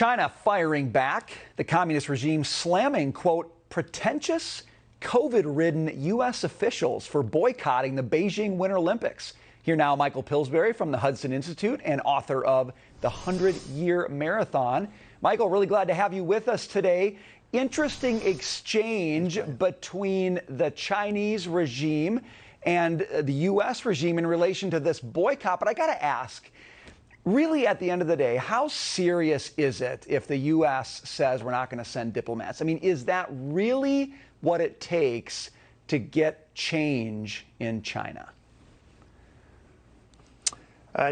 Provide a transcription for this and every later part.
China firing back, the communist regime slamming, quote, pretentious, COVID-ridden U.S. officials for boycotting the Beijing Winter Olympics. Here now, Michael Pillsbury from the Hudson Institute and author of The 100-Year Marathon. Michael, really glad to have you with us today. Interesting exchange between the Chinese regime and the U.S. regime in relation to this boycott. But I got to ask, really, at the end of the day, how serious is it if the U.S. says we're not going to send diplomats? I mean, is that really what it takes to get change in China?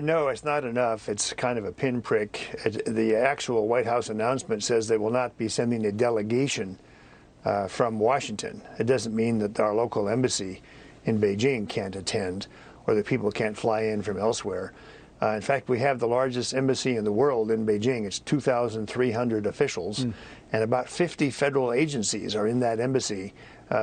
No, it's not enough. It's kind of a pinprick. The actual White House announcement says they will not be sending a delegation from Washington. It doesn't mean that our local embassy in Beijing can't attend or that people can't fly in from elsewhere. In fact, we have the largest embassy in the world in Beijing. It's 2,300 officials, and about 50 federal agencies are in that embassy,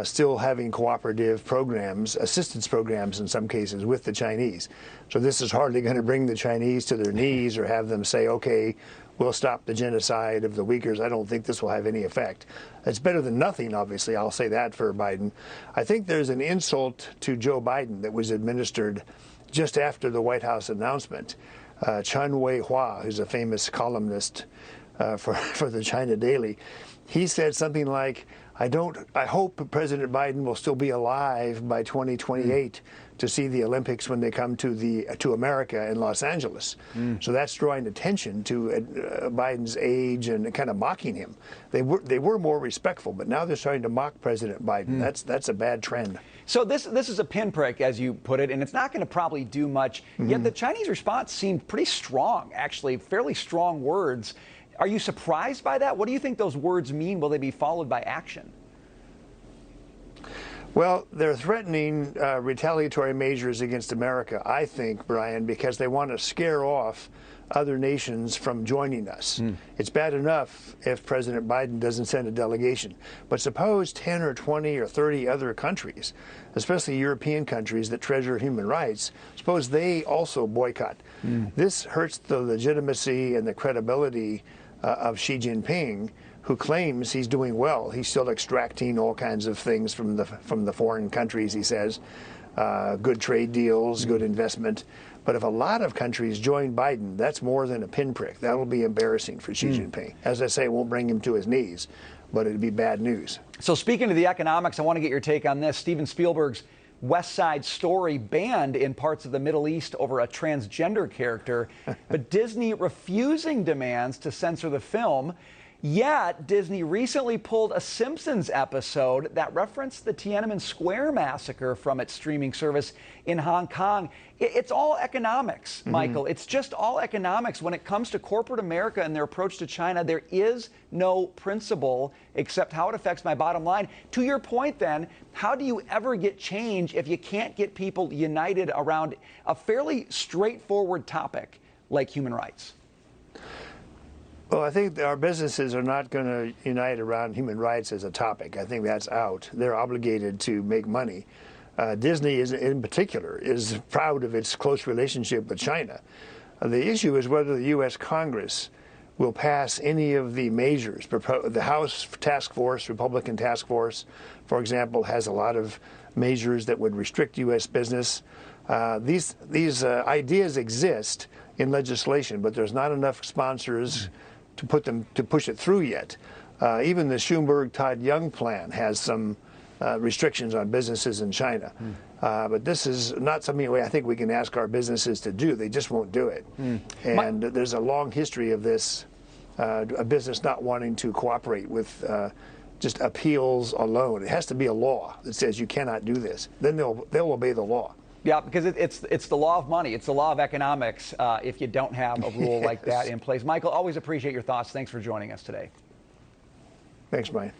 still having cooperative programs, assistance programs in some cases, with the Chinese. So this is hardly going to bring the Chinese to their knees or have them say, okay, we'll stop the genocide of the Uyghurs. I don't think this will have any effect. It's better than nothing, obviously. I'll say that for Biden. I think there's an insult to Joe Biden that was administered just after the White House announcement. Chen Weihua, who's a famous columnist for the China Daily, he said something like, I hope President Biden will still be alive by 2028 to see the Olympics when they come to America in Los Angeles. So that's drawing attention to Biden's age and kind of mocking him. They were more respectful, but now they're starting to mock President Biden. That's a bad trend. So this is a pinprick, as you put it, and it's not going to probably do much. Yet the Chinese response seemed pretty strong, actually, fairly strong words. Are you surprised by that? What do you think those words mean? Will they be followed by action? Well, they're threatening retaliatory measures against America, I think, Brian, because they want to scare off other nations from joining us. It's bad enough if President Biden doesn't send a delegation, but suppose 10 or 20 or 30 other countries, especially European countries that treasure human rights, suppose they also boycott. This hurts the legitimacy and the credibility of Xi Jinping, who claims he's doing well. He's still extracting all kinds of things from the foreign countries, he says, good trade deals, good investment. But if a lot of countries join Biden, that's more than a pinprick. That will be embarrassing for Xi Jinping. As I say, it won't bring him to his knees, but it'd be bad news. So speaking of the economics, I want to get your take on this. Steven Spielberg's West Side Story banned in parts of the Middle East over a transgender character, but Disney refusing demands to censor the film. Yet, Disney recently pulled a Simpsons episode that referenced the Tiananmen Square massacre from its streaming service in Hong Kong. It's all economics, Michael. It's just all economics. When it comes to corporate America and their approach to China, there is no principle except how it affects my bottom line. To your point, then, how do you ever get change if you can't get people united around a fairly straightforward topic like human rights? Well, I think our businesses are not going to unite around human rights as a topic. I think that's out. They're obligated to make money. Disney, in particular, is proud of its close relationship with China. The issue is whether the U.S. Congress will pass any of the measures. The House task force, Republican task force, for example, has a lot of measures that would restrict U.S. business. These ideas exist in legislation, but there's not enough sponsors to push it through yet. Even the Schumberg-Todd Young plan has some restrictions on businesses in China. But this is not something I think we can ask our businesses to do. They just won't do it. And there's a long history of this, a business not wanting to cooperate with just appeals alone. It has to be a law that says you cannot do this. Then they'll obey the law. Yeah, because it's the law of money. It's the law of economics if you don't have a rule like that in place. Michael, always appreciate your thoughts. Thanks for joining us today. Thanks, Brian.